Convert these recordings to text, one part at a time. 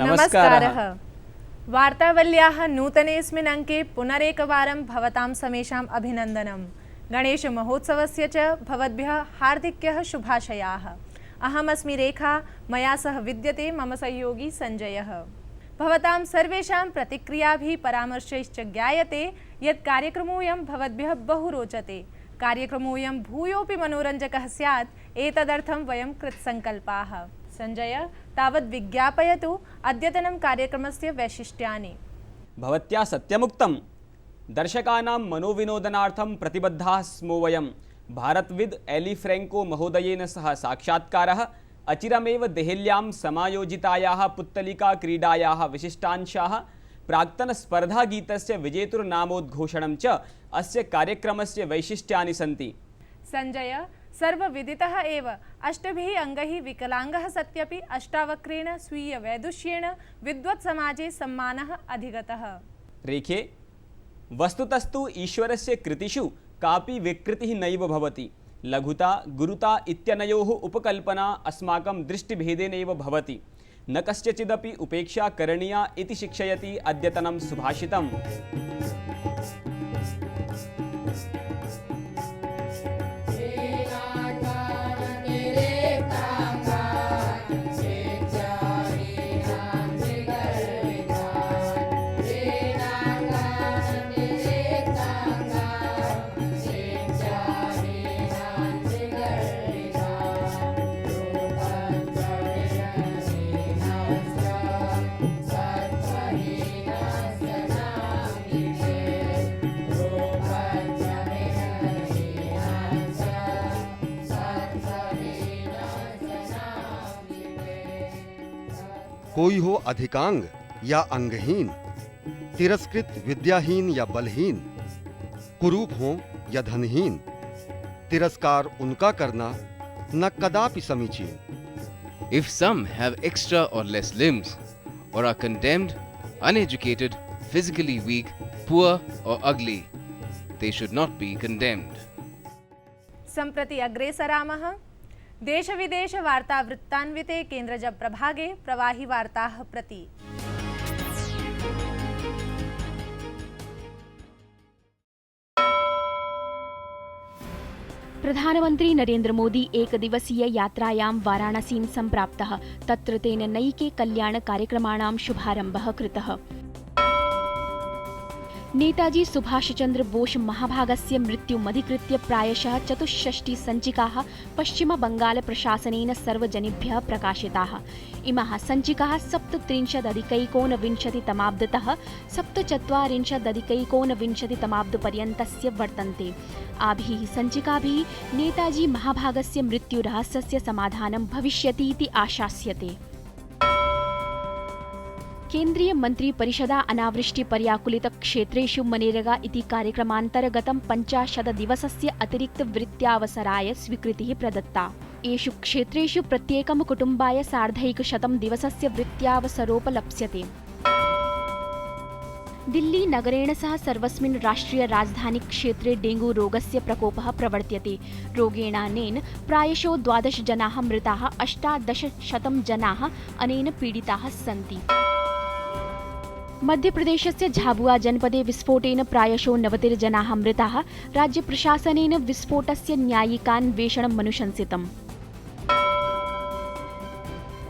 नमस्कारः। वार्तावल्याः नूतनेऽस्मिन् अङ्के पुनरेकवारं भवतां समेषाम् अभिनन्दनं। गणेशमहोत्सवस्य च भवद्भ्यः हार्दिक्यः शुभाशयाः। अहमस्मि रेखा, मया सह विद्यते मम सहयोगी सञ्जयः। भवतां सर्वेषां प्रतिक्रियाभिः परामर्शैश्च ज्ञायते यत् कार्यक्रमोऽयं भवद्भ्यः बहु रोचते। कार्यक्रमोऽयं भूयोऽपि मनोरञ्जकः स्यात्, एतदर्थं वयं कृतसङ्कल्पाः। सञ्जय, तावद् विज्ञापयतु अद्यतनं कार्यक्रमस्य वैशिष्ट्यानि। भवत्या सत्यमुक्तं। दर्शकानां मनोविनोदनार्थं प्रतिबद्धाः स्मो वयं। भारतविद् एली फ्रेंको महोदयेन सह साक्षात्कारः, अचिरमेव देहल्यां समायोजितायाः पुत्तलिका क्रीडायाः विशिष्टांशाः, प्राक्तनस्पर्धागीतस्य विजेतुर्नामोद्घोषणं च अस्य कार्यक्रमस्य वैशिष्ट्यानि सन्ति। सञ्जय, सर्वविदितः एव अष्टभिः अङ्गैः विकलाङ्गः सत्यपि अष्टावक्रेण स्वीयवैदुष्येण विद्वत्समाजे सम्मानः अधिगतः। रेखे, वस्तुतस्तु ईश्वरस्य कृतिषु कापि विकृतिः नैव भवति। लघुता गुरुता इत्यनयोः उपकल्पना अस्माकं दृष्टिभेदेनैव भवति। न कस्यचिदपि उपेक्षा करणीया इति शिक्षयति अद्यतनं सुभाषितम्। कोई हो अधिकांग या अंगहीन, तिरस्कृत विद्याहीन या बलहीन, कुरूप हो या धनहीन, तिरस्कार उनका करना न कदापि समीचीन। If some have extra or less limbs, or are condemned, uneducated, physically weak, poor or ugly, they should not be condemned. सम्प्रति अग्रेसरामः। देश-विदेश वार्ता वृत्तान्विते केन्द्रज प्रभागे प्रवाहि वार्ताः प्रति। प्रधानमन्त्री नरेन्द्र मोदी एकदिवसीय यात्रायां वाराणसीं सम्प्राप्तः। तत्र तेन नैके कल्याणकार्यक्रमाणां शुभारम्भः कृतः। नेताजी सुभाषचन्द्र बोस महाभागस्य मृत्युमधिकृत्य प्रायशः 64 सञ्चिकाः पश्चिमबङ्गाल प्रशासनेन सर्वजनेभ्यः प्रकाशिताः। इमाः सञ्चिकाः 37-अधिकैकोनविंशतितमाब्दतः 47-अधिकैकोनविंशतितमाब्दपर्यन्तस्य वर्तन्ते। आभिः सञ्चिकाभिः नेताजी महाभागस्य मृत्युरहस्यस्य समाधानं भविष्यतीति आशास्यते। केन्द्रीय मंत्री परिषदा अनावृष्टि पर्याकुलित क्षेत्रेषु मनरेगा इति कार्यक्रमान्तर्गतं 50 दिवसस्य अतिरिक्त वृत्त्यावसराय स्वीकृतिः प्रदत्ता। एषु क्षेत्रेषु प्रत्येकं कुटुम्बाय 150 दिवसस्य वृत्त्यावसरोपलप्स्यते। दिल्ली नगरेण सह सर्वस्मिन् राष्ट्रिय राजधानी क्षेत्रे डेंगू रोगस्य प्रकोपः प्रवर्त्यते। रोगेणानेन प्रायशो 12 जनाः मृताः, 1800 जनाः अनेन पीडिताः सन्ति। मध्यप्रदेशस्य झाबुआ जनपदे विस्फोटेन प्रायशो 90 जनाः मृताः। राज्यप्रशासनेन विस्फोटस्य न्यायिकान्वेषणमनुशंसितम्।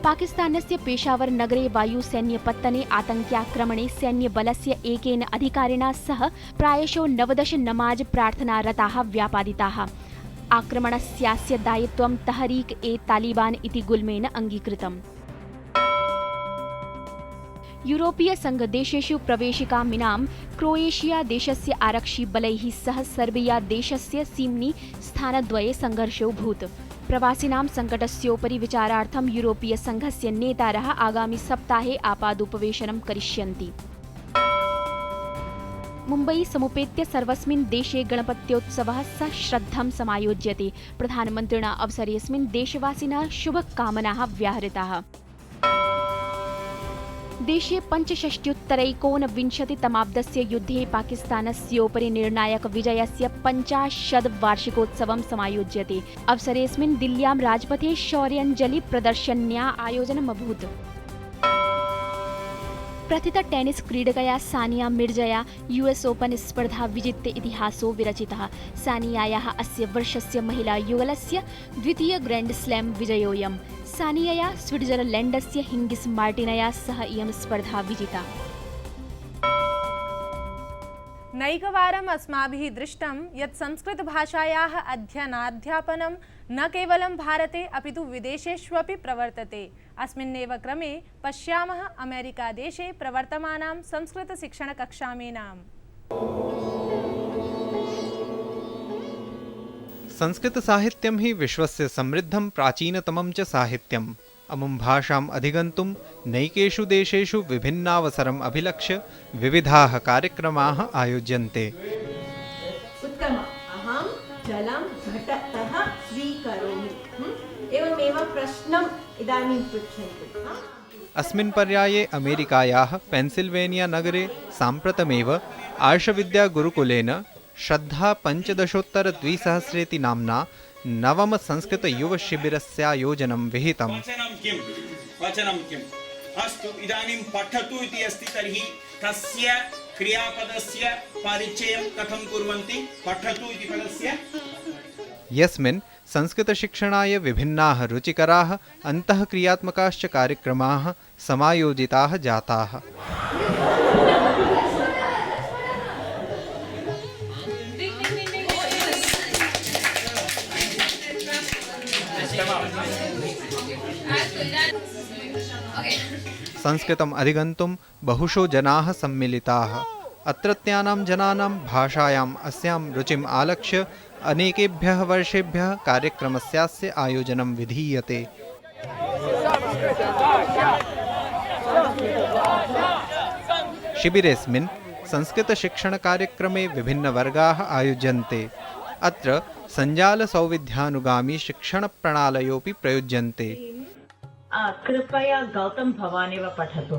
पाकिस्तानस्य पेशावर नगरे वायुसैन्यपत्तने आतङ्क्याक्रमणे सैन्यबलस्य एकेन अधिकारिणा सह प्रायशो 90 नमाज प्रार्थनारताः व्यापादिताः। आक्रमणस्यास्य दायित्वं तहरीक ए तालिबान इति गुल्मेन अङ्गीकृतम्। यूरोपीय संघ देशेषु प्रवेशिकामिनां क्रोएशिया देशस्य आरक्षिबलैः सह सर्बिया देशस्य सीम्नि स्थानद्वये संघर्षोऽभूत्। प्रवासिनां संकटस्योपरि विचारार्थं यूरोपीय संघस्य नेतारः आगामि सप्ताहे आपादोपवेशनं करिष्यन्ति। मुम्बई समुपेत्य सर्वस्मिन् देशे गणपत्योत्सवः सश्रद्धं समायोज्यते। प्रधानमन्त्रिणा अवसरेऽस्मिन् देशवासिनः शुभकामनाः व्याहृताः। देशे 65-उत्तरैकोनविंशतितमाब्दस्य युद्धे पाकिस्तानस्योपरि निर्णायकविजयस्य 50 वार्षिकोत्सवं समायोज्यते। अवसरेऽस्मिन् दिल्ल्यां राजपथे शौर्याञ्जलि प्रदर्शन्या आयोजनमभूत्। प्रथित tennis क्रीडकया Sania Mirzya US open स्पर्धा विजित्य इतिहासो विरचितः। सानियायाः अस्य वर्षस्य महिला युगलस्य द्वितीय ग्रैंड स्लैम विजयोऽयं। सानियया स्विट्जरलैण्डस्य हिंगिस् मार्टिनया सह इयं स्पर्धा विजिता। नैकवारम् अस्माभिः दृष्टं यत् संस्कृतभाषायाः अध्ययनाध्यापनं न केवलं भारते अपितु विदेशेष्वपि प्रवर्तते। अस्मिन्नेव क्रमे पश्यामः अमेरिकादेशे प्रवर्तमानां संस्कृतशिक्षणकक्षामेनां। संस्कृतसाहित्यं हि विश्वस्य समृद्धं प्राचीनतमं च साहित्यम्। अमुं भाषाम् अधिगन्तुं नैकेषु देशेषु विभिन्नावसरम् अभिलक्ष्य विविधाः कार्यक्रमाः आयोज्यन्ते। उत्तम। अहं जलं घटतः स्वीकरोमि। एवमेव प्रश्नम् इदानीं पृच्छन्तु। अस्मिन् पर्याये अमेरिकायाः पेन्सिल्वेनिया नगरे साम्प्रतमेव आर्षविद्यागुरुकुलेन श्रद्धा 15-20 नाम्ना नवम संस्कृत युव शिबिरस्यायोजनं विहितम्। वचनं किम्? अस्तु, इदानीं पठतु इति अस्ति, तर्हि तस्य क्रियापदस्य परिचयं कथं कुर्वन्ति? पठतु इति पदस्य। यस्मिन् संस्कृतशिक्षणाय विभिन्नाः रुचिकराः अन्तःक्रियात्मकाश्च कार्यक्रमाः समायोजिताः जाताः। संस्कृतम् अधिगन्तुं बहुशो जनाः सम्मिलिताः। अत्रत्यानां जनानां भाषायाम् अस्यां रुचिम् आलक्ष्य अनेकेभ्यः वर्षेभ्यः कार्यक्रमस्यास्य आयोजनं विधीयते। शिबिरेऽस्मिन् संस्कृतशिक्षणकार्यक्रमे विभिन्नवर्गाः आयोज्यन्ते। अत्र सञ्जालसौविध्यानुगामी शिक्षणप्रणालयोऽपि प्रयुज्यन्ते। कृपया गौतम भवानेव पठतु।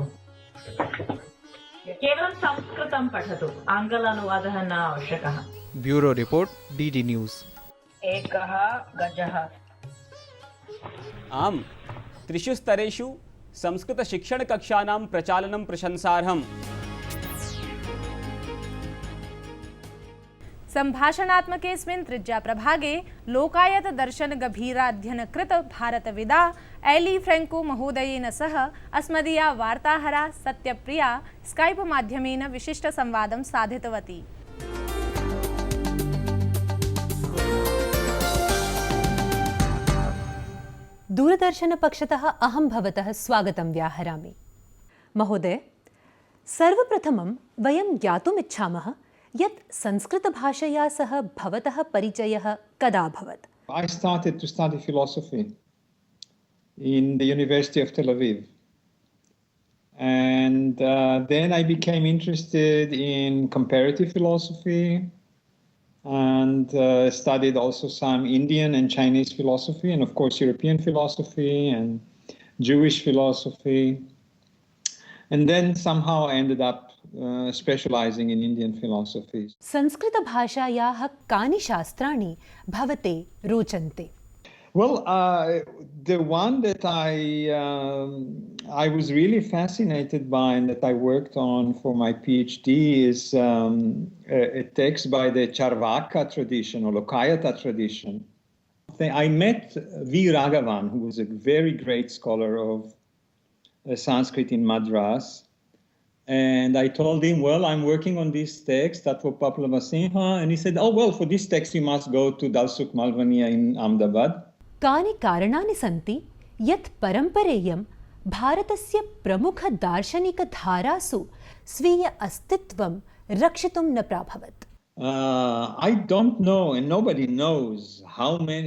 केवलं संस्कृतं पठतु, आङ्ग्लानुवादः न आवश्यकः। Bureau report DD news. एकः गजः। आम्, त्रिषु स्तरेषु संस्कृतशिक्षणकक्षानां प्रचालनं प्रशंसार्हम्। सम्भाषणात्मकेऽस्मिन् तृतीयप्रभागे लोकायत दर्शन गभीराध्ययनकृत भारतविदा एली फ्रेंको महोदयेन सह अस्मदीया वार्ताहरा सत्यप्रिया स्काइप माध्यमेन विशिष्टसंवादं साधितवती। दूरदर्शनपक्षतः अहं भवतः स्वागतं व्याहरामि। महोदय, सर्वप्रथमं वयं ज्ञातुम् इच्छामः यत् संस्कृतभाषया सह भवतः परिचयः कदा अभवत्? I started to study philosophy in the University of Tel Aviv. And then I became interested in comparative philosophy and studied also some Indian and Chinese philosophy, and of course European philosophy and Jewish philosophy. And then somehow I ended up specializing in Indian philosophy. संस्कृतभाषायाः कानि शास्त्राणि भवते रोचन्ते? Well, the one that I was really fascinated by and that I worked on for my PhD is a text by the Charvaka tradition or Lokayata tradition. I met V. Raghavan, who was a very great scholar of Sanskrit in Madras. And I told him, well, I'm working on this text, Tattva Paplava Singha. And he said, oh, well, for this text, you must go to Dalsukh Malvania in Ahmedabad. कानि कारणानि सन्ति यत् परम्परेयं भारतस्य प्रमुखदार्शनिकधारासु स्वीय अस्तित्वं रक्षितुं न प्राभवत्? I don't know, and nobody knows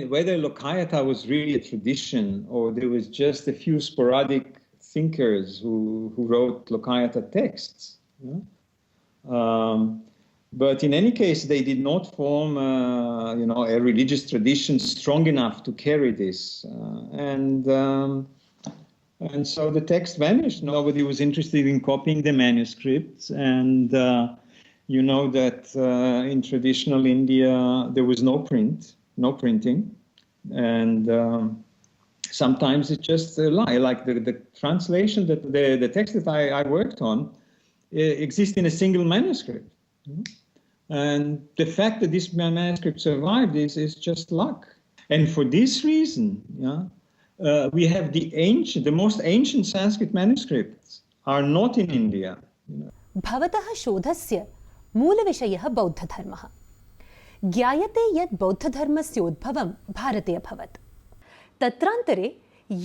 whether Lokayata was really a tradition or there was just a few sporadic thinkers who wrote Lokayata texts. But in any case, they did not form, a religious tradition strong enough to carry this. And so the text vanished. Nobody was interested in copying the manuscripts. And you know that in traditional India, there was no printing. And sometimes it's just a lie. Like the translation that the text that I worked on exists in a single manuscript. And the fact that this manuscript survived is just luck. And for this reason, we have the most ancient Sanskrit manuscripts are not in India. भवतः शोधस्य मूलविषयः बौद्धधर्मः। ज्ञायते यत् बौद्धधर्मस्योद्भवं भारते अभवत्। तत्रान्तरे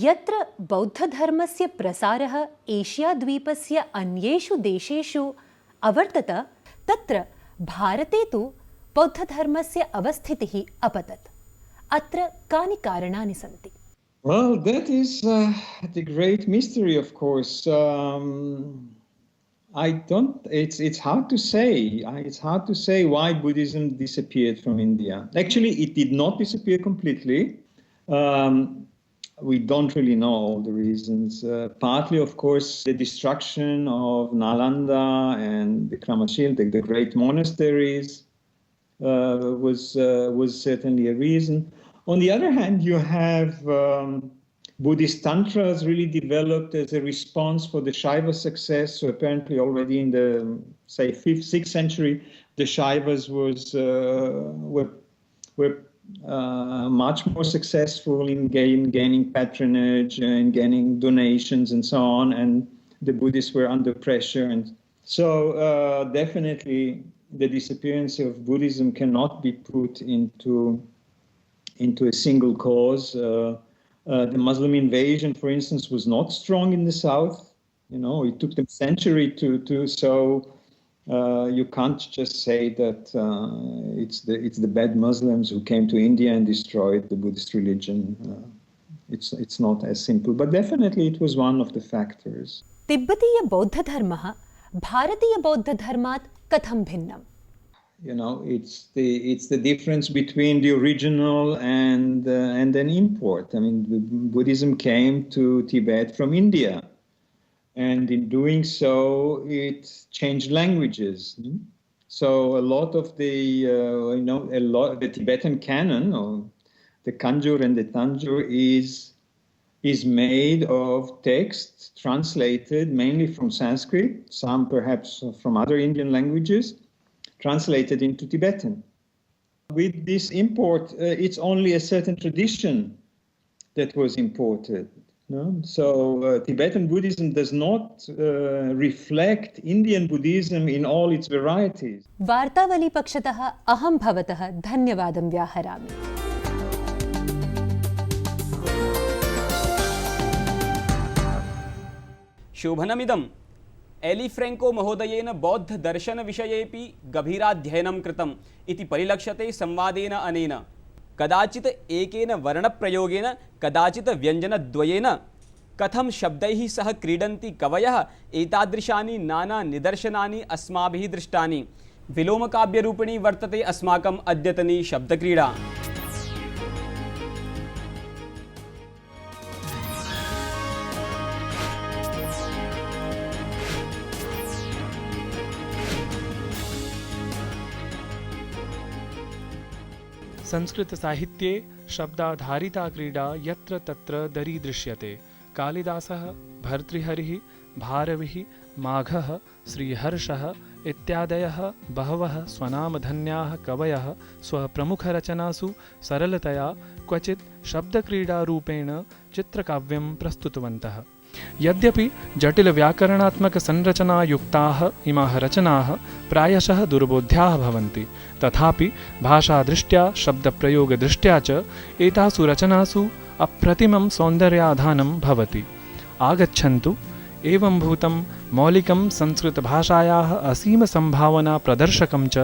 यत्र बौद्धधर्मस्य प्रसारः एशियाद्वीपस्य अन्येषु देशेषु अवर्तत, तत्र भारते तु बौद्धधर्मस्य अवस्थितिः अपतत्। अत्र कानि कारणानि सन्ति? Well, that is the great mystery, of course. It's hard to say. It's hard to say why Buddhism disappeared from India. Actually, it did not disappear completely. We don't really know all the reasons. Partly, of course, the destruction of Nalanda and Vikramashild, the great monasteries, was certainly a reason. On the other hand, you have Buddhist Tantras really developed as a response for the Shaiva success. So apparently already in the, say, 5th, 6th century, the Shaivas were much more successful in gaining patronage and gaining donations and so on. And the Buddhists were under pressure. And so definitely the disappearance of Buddhism cannot be put into a single cause. The Muslim invasion, for instance, was not strong in the south. It took them a century to so you can't just say that it's the bad Muslims who came to India and destroyed the Buddhist religion. It's not as simple, but definitely it was one of the factors. तिब्बतीय बौद्धधर्मः भारतीय बौद्धधर्मात् कथं भिन्नम्? It's the difference between the original and an import. I mean, Buddhism came to Tibet from India, and in doing so, it changed languages. So a lot of the the Tibetan canon, or the Kanjur and the Tanjur, is made of texts translated mainly from Sanskrit, some perhaps from other Indian languages, translated into Tibetan. With this import, it's only a certain tradition that was imported. So Tibetan Buddhism does not reflect Indian Buddhism in all its varieties. वार्तावली पक्षतः अहं भवतः धन्यवादं व्याहरामि। शोभनमिदं Eli Franco महोदयेन बौद्ध दर्शन विषयेपि गभीराध्ययनं कृतम् इति परिलक्ष्यते संवादेन अनेन। कदाचित् एकेन वर्णप्रयोगेन, कदाचित् व्यञ्जनद्वयेन कथं शब्दैः सह क्रीडन्ति कवयः, एतादृशानि नाना निदर्शनानि अस्माभिः दृष्टानि। विलोमकाव्यरूपिणी वर्तते अस्माकम् अद्यतनी शब्दक्रीडा। संस्कृत साहित्ये शब्दाधारिता क्रीडा यत्र तत्र दरीदृश्यते। कालिदासः, भर्तृहरिः, भारविः, माघः, श्रीहर्षः इत्यादयः बहवः स्वनामधन्याः कवयः स्वप्रमुखरचनासु सरलतया क्वचित् शब्दक्रीडारूपेण चित्रकाव्यं प्रस्तुतवन्तः। यद्यपि जटिलव्याकरणात्मकसंरचनायुक्ताः इमाः रचनाः प्रायशः दुर्बोध्याः भवन्ति, तथापि भाषादृष्ट्या शब्दप्रयोगदृष्ट्या च एतासु रचनासु अप्रतिमं सौन्दर्याधानं भवति। आगच्छन्तु एवंभूतं मौलिकं संस्कृतभाषायाः असीमसम्भावनाप्रदर्शकं च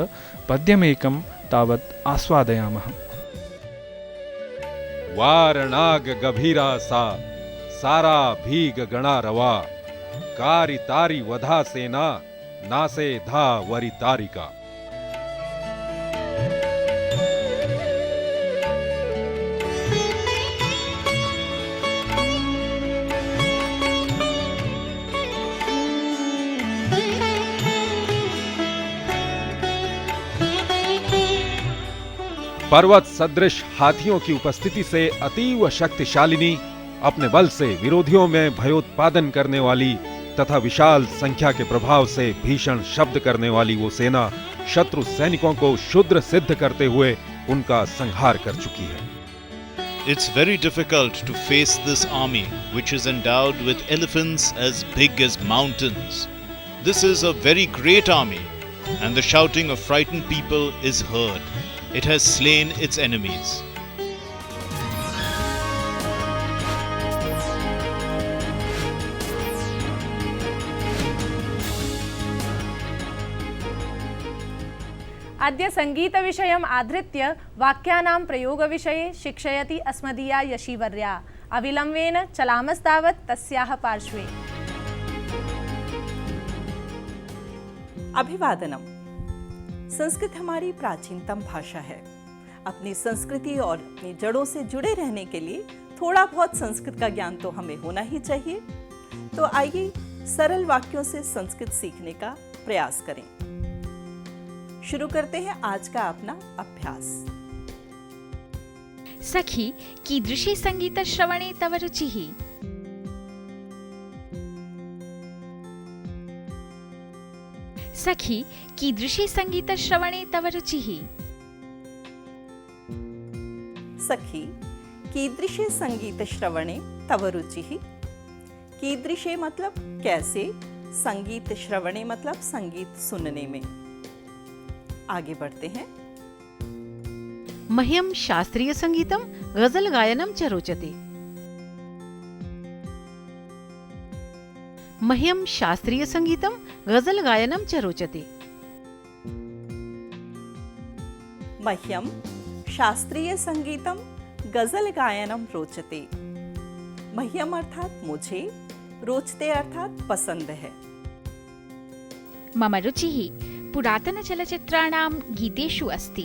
पद्यमेकं तावत् आस्वादयामः। वारणाग गभीरा सा सारा भीग गणा रवा, कारी तारी वधा सेना नासे धा वरी तारिका। पर्वत सदृश हाथियों की उपस्थिति से अतीव शक्तिशालिनी अपने बल से विरोधियों में भयोत्पादन करने वाली तथा विशाल संख्या के प्रभाव से भीषण शब्द करने वाली वो सेना शत्रु सैनिकों को क्षुद्र सिद्ध करते हुए उनका संहार कर चुकी है। It's very difficult to face this army, which is endowed with elephants as big as mountains. This is a very great army, and the shouting of frightened people is heard. It has slain its enemies. अद्य सङ्गीतविषयम् आधृत्य वाक्यानां प्रयोगविषये शिक्षयति अस्मदीया यशीवर्या। अविलम्बेन चलामस्तावत् तस्याः पार्श्वे। अभिवादनम। संस्कृत हमारी प्राचीनतम भाषा है। अपनी संस्कृति और अपनी जड़ों से जुड़े रहने के लिए थोड़ा बहुत संस्कृत का ज्ञान तो हमें होना ही चाहिए। तो आइए सरल वाक्यों से संस्कृत सीखने का प्रयास करें। शुरू करते हैं आज का अपना अभ्यास। सखी कीदृशी संगीतश्रवणे तव रुचिः? सखी कीदृशी संगीतश्रवणे तव रुचिः? सखी कीदृशे संगीतश्रवणे तव रुचिः? कीदृशे मतलब कैसे, संगीत श्रवणे मतलब संगीत सुनने में। आगे बढ़ते हैं। मह्यं शास्त्रीय संगीतम गजल गायनम च रोचते। मह्यं शास्त्रीय संगीतम गजल गायनम च रोचते। मह्यं शास्त्रीय संगीतम गजल गायनम रोचते। मह्यम अर्थात मुझे, रोचते अर्थात पसंद है। मम रुचिः पुरातन चलचित्राणां गीतेषु अस्ति।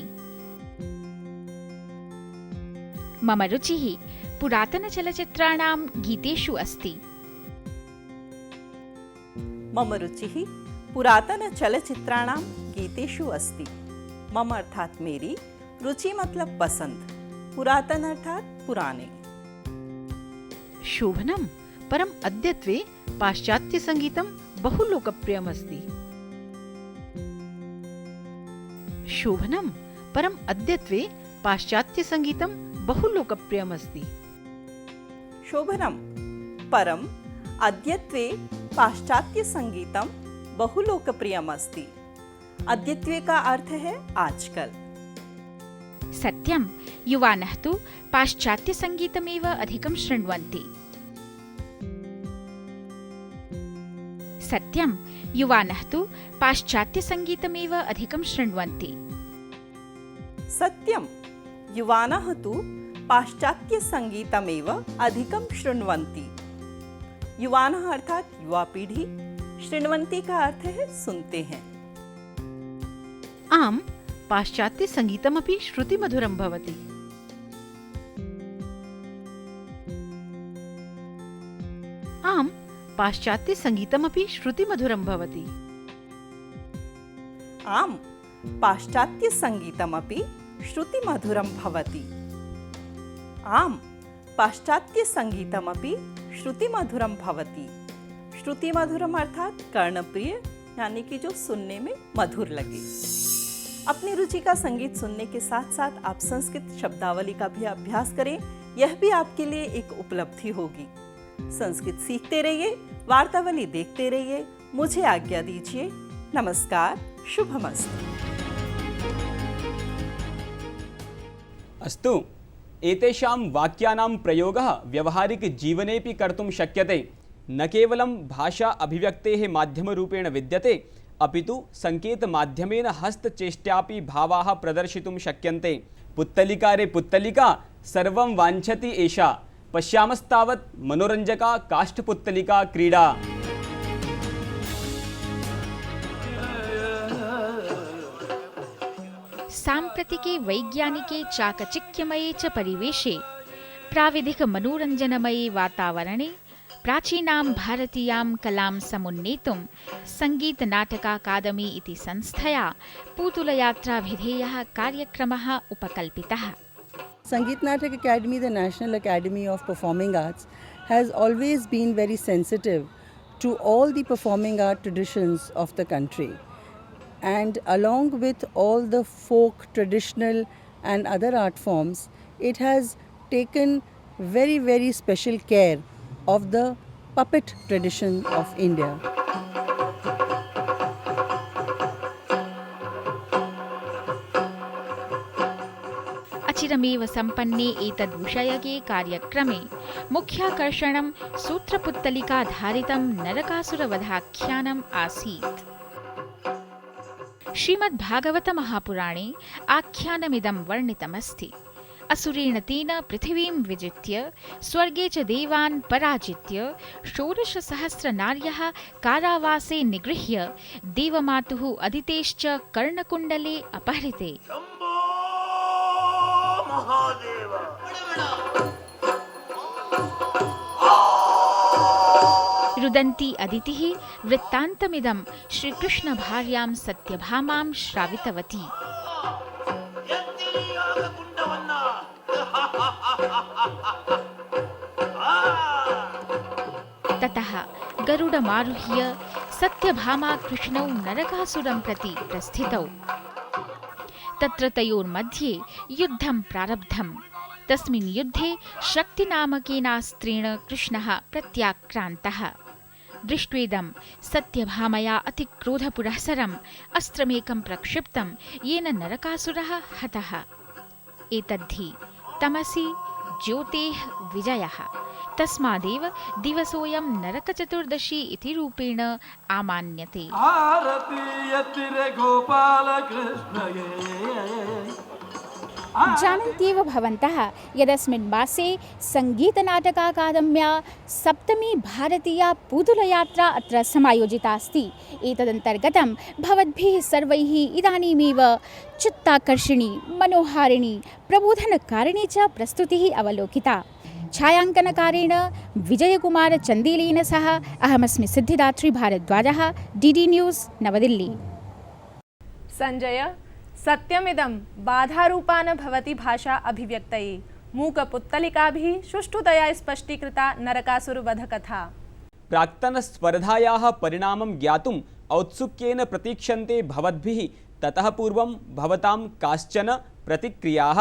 मम रुचिः पुरातन चलचित्राणां गीतेषु अस्ति। मम रुचिः पुरातन चलचित्राणां गीतेषु अस्ति। मम अर्थात मेरी, रुचि मतलब पसंद, पुरातन अर्थात पुराने। शोभनम परम अद्यत्वे पाश्चात्य संगीतम बहु लोकप्रियमस्ति। शोभनम परम अद्यत्वे पाश्चात्य संगीतम बहु लोकप्रियमस्ति। शोभनम परम अद्यत्वे पाश्चात्य संगीतम बहु लोकप्रियमस्ति। अद्यत्वे का अर्थ है आजकल। सत्यं युवानः तु पाश्चात्य संगीतमेव अधिकं शृण्वन्ति। सत्यं युवानः तु पाश्चात्य संगीतमेव अधिकं शृण्वन्ति। सत्यं युवानः तु पाश्चात्य संगीतमेव अधिकं शृण्वन्ति। युवानः अर्थात युवा पीढ़ी, शृण्वन्ति का अर्थ है सुनते हैं। आम पाश्चात्य संगीतमपि श्रुतिमधुरं भवति। आम पाश्चात्य संगीतमपि श्रुतिमधुरं भवति। आम पाश्चात्य संगीतमपि श्रुतिमधुरं भवति। आम पाश्चात्य संगीतमपि श्रुतिमधुरं भवति। श्रुतिमधुरम अर्थात कर्णप्रिय, यानी कि जो सुनने में मधुर लगे। अपनी रुचि का संगीत सुनने के साथ साथ आप संस्कृत शब्दावली का भी अभ्यास करें। यह भी आपके लिए एक उपलब्धि होगी। संस्कृत सीखते रहिए, वार्तावली देखते रहिए। मुझे आज्ञा दीजिए। नमस्कार, शुभमस्तु। अस्तु, एतेषां वाक्यानां प्रयोगः व्यवहारिकजीवनेऽपि कर्तुं शक्यते। न केवलं भाषा अभिव्यक्तेः माध्यमरूपेण विद्यते, अपि तु संकेतमाध्यमेन हस्तचेष्ट्यापि भावाः प्रदर्शितुं शक्यन्ते। पुत्तलिका रे पुत्तलिका सर्वं वाञ्छति एषा, पश्यामस्तावत् मनोरञ्जका काष्ठपुत्तलिका क्रीडा। साम्प्रतिके वैज्ञानिके चाकचिक्यमये च परिवेशे प्राविधिकमनोरञ्जनमये वातावरणे प्राचीनां भारतीयां कलां समुन्नेतुं सङ्गीतनाटकाकादमी इति संस्थया पूतुलयात्राभिधेयः कार्यक्रमः उपकल्पितः। Sangeet Natak Academy, the National Academy of Performing Arts, has always been very sensitive to all the performing art traditions of the country. And along with all the folk, traditional and other art forms, it has taken very, very special care of the puppet tradition of India. अचिरमेव सम्पन्ने एतद्विषयके कार्यक्रमे मुख्याकर्षणं सूत्रपुत्तलिकाधारितं नरकासुरवधाख्यानम् आसीत्। श्रीमद्भागवतमहापुराणे आख्यानमिदं वर्णितमस्ति। असुरेण तेन पृथिवीं विजित्य स्वर्गे च देवान् पराजित्य 16 नार्यः कारावासे निगृह्य देवमातुः अदितेश्च कर्णकुण्डले अपहृते। रुदन्ती अदितिः वृत्तान्तमिदं श्रीकृष्णभार्यां सत्यभामां श्रावितवती। ततः गरुडमारुह्य सत्यभामा कृष्णौ नरकासुरं प्रति प्रस्थितौ। तत्र तयोर्मध्ये युद्धं प्रारब्धम्। तस्मिन् युद्धे शक्तिनामकेनास्त्रेण कृष्णः प्रत्याक्रान्तः। दृष्ट्वेदं सत्यभामया अतिक्रोधपुरःसरम् अस्त्रमेकं प्रक्षिप्तं येन नरकासुरः हतः। एतद्धि तमसि ज्योतेः विजयः। तस्मादेव दिवसोऽयं नरकचतुर्दशी इति रूपेण आमान्यते। जानन्त्येव भवन्तः यदस्मिन् मासे सङ्गीतनाटकाकादम्या सप्तमी भारतीया पूतुलयात्रा अत्र समायोजिता अस्ति। एतदन्तर्गतं भवद्भिः सर्वैः इदानीमेव चित्ताकर्षिणी, मनोहारिणी, प्रबोधनकारिणी च प्रस्तुतिः अवलोकिता। छायांकनकारेण विजयकुमार चन्देलेन सह अहमस्मि सिद्धिदात्री भारद्वाजः, DD न्यूज़, नवदिल्ली। संजय, सत्यमिदं बाधारूपा न भवति भाषा अभिव्यक्तये। मूकपुत्तलिकाभिः सुष्ठुतया स्पष्टीकृता नरकासुरवधकथा। प्राक्तनस्पर्धायाः परिणामं ज्ञातुम् औत्सुक्येन प्रतीक्षन्ते भवद्भिः ततः पूर्वं भवतां काश्चन प्रतिक्रियाः।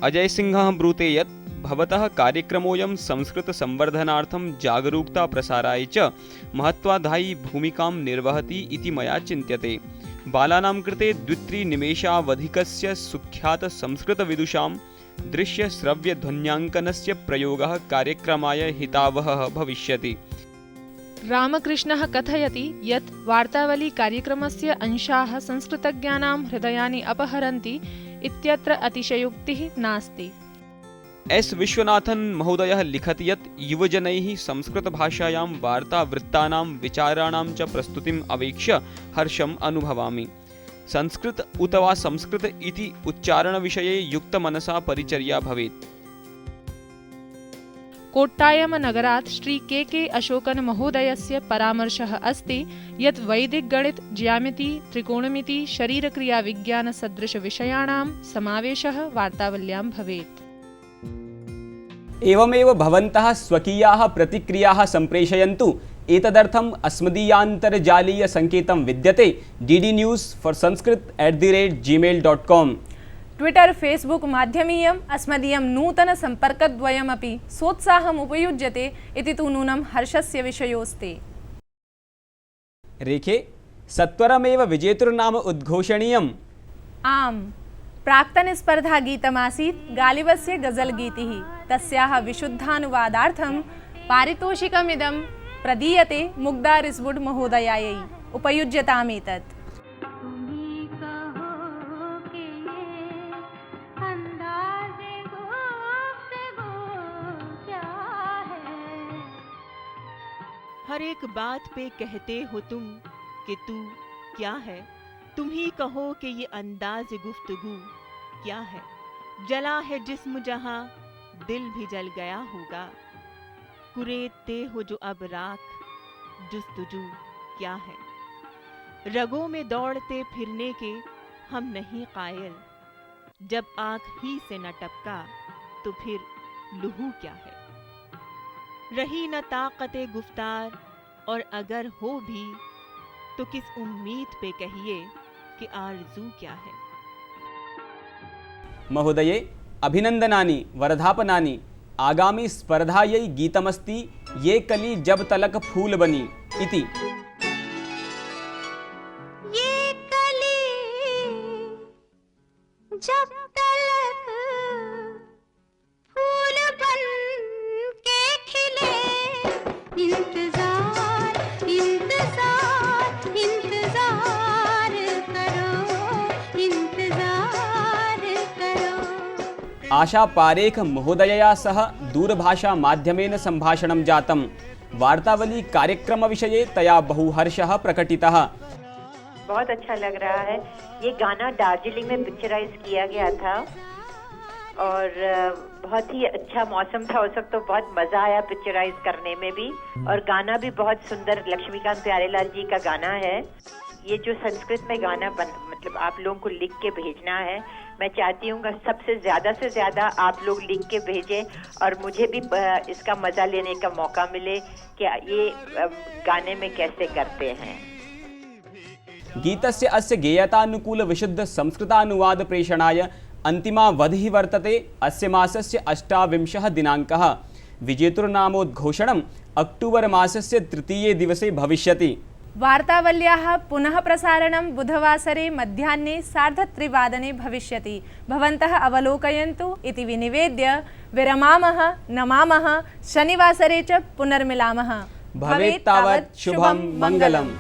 अजय सिंहः ब्रूते यत् भवतः कार्यक्रमोऽयं संस्कृतसंवर्धनार्थं जागरूकता प्रसाराय च महत्त्वाधायी भूमिकां निर्वहति इति मया चिन्त्यते। बालानां कृते 2-3 निमेषावधिकस्य सुख्यातसंस्कृतविदुषां दृश्यश्रव्यध्वन्याङ्कनस्य प्रयोगः कार्यक्रमाय हितावहः भविष्यति। रामकृष्णः कथयति यत् वार्तावली कार्यक्रमस्य अंशाः संस्कृतज्ञानां हृदयानि अपहरन्ति इत्यत्र अतिशयोक्तिः नास्ति। एस् विश्वनाथन महोदयः लिखति यत् युवजनैः संस्कृतभाषायां वार्तावृत्तानां विचाराणां च प्रस्तुतिम् अवेक्ष्य हर्षम् अनुभवामि। संस्कृत उत वा संस्कृत इति उच्चारणविषये युक्तमनसा परिचर्या भवेत्। कोट्टायमनगरात् श्री के अशोकन महोदयस्य परामर्शः अस्ति यत् वैदिकगणित, ज्यामिति, त्रिकोणमिति, शरीरक्रियाविज्ञानसदृशविषयाणां समावेशः वार्तावल्यां भवेत्। एवमेव भवन्तः स्वकीयाः प्रतिक्रियाः सम्प्रेषयन्तु। एतदर्थम् अस्मदीयान्तर्जालीयसङ्केतं विद्यते DD News for Sanskrit@gmail.com। Twitter, Facebook माध्यमीयम् अस्मदीयं नूतनसम्पर्कद्वयमपि सोत्साहम् उपयुज्यते इति तु नूनं हर्षस्य विषयोऽस्ति। रेखे, सत्वरमेव विजेतुर्नाम उद्घोषणीयम्। आम्, प्राक्तनस्पर्धागीतमासीत् गालिबस्य गज़ल्गीतिः। तस्याः विशुद्धानुवादार्थं पारितोषिकमिदं प्रदीयते मुग्धा रिस्वुड् महोदयायै। उपयुज्यतामेतत्। हर एक बात पे कहते हो तुम कि तू क्या है। तुम ही कहो कि ये अंदाज गुफ्तगू क्या है। जला है जिस्म जहां दिल भी जल गया होगा। कुरेदते हो जो अब राख जुस्तजू क्या है। रगों में दौड़ते फिरने के हम नहीं कायल। जब आँख ही से न टपका तो फिर लहू क्या है। रही न ताकते गुफ्तार, और अगर हो भी तो किस उम्मीद पे कहिए कि आरज़ू क्या है। महोदये, अभिनंदनानि वर्धापनानि। आगामी स्पर्धायै गीतमस्ति ये कली जब तलक फूल बनी इति। ये कली जब तलक फूल बन के खिले, इंतजार इंतजार इंतजार करो, इंतजार करो। आशा पारेख महोदयया सह दूरभाषा माध्यमेन संभाषणं जातं। वार्तावली कार्यक्रम विषये तया बहु हर्षः प्रकटितः। बहुत अच्छा लग रहा है। ये गाना दार्जिलिंग में पिक्चराइज किया गया था और बहुत ही अच्छा मौसम था उस वक्त, तो बहुत मजा आया पिक्चराइज करने में भी, और गाना भी बहुत सुंदर लक्ष्मीकांत प्यारेलाल जी का गाना है। ये जो संस्कृत में गाना मतलब आप लोगों को लिख के भेजना है, मैं चाहती हूँ सबसे ज़्यादा से ज़्यादा आप लोग लिख के भेजें और मुझे भी इसका मज़ा लेने का मौका मिले कि ये गाने में कैसे करते हैं। गीतस्य अस्य गेयतानुकूल विशुद्ध संस्कृतानुवाद प्रेषणाय अन्तिमावधिः वर्तते। अस्य मासस्य 28 दिनाङ्कः। विजेतुर्नामोद्घोषणम् अक्टूबर मासस्य 3 दिवसे भविष्यति। वार्तावल्याः पुनः प्रसारणं बुधवासरे मध्याह्ने 3:30 भविष्यति। भवन्तः अवलोकयन्तु इति विनिवेद्य विरमामः। नमामः। शनिवासरे च पुनर्मिलामः। भवेत् तावत् शुभं मङ्गलम्।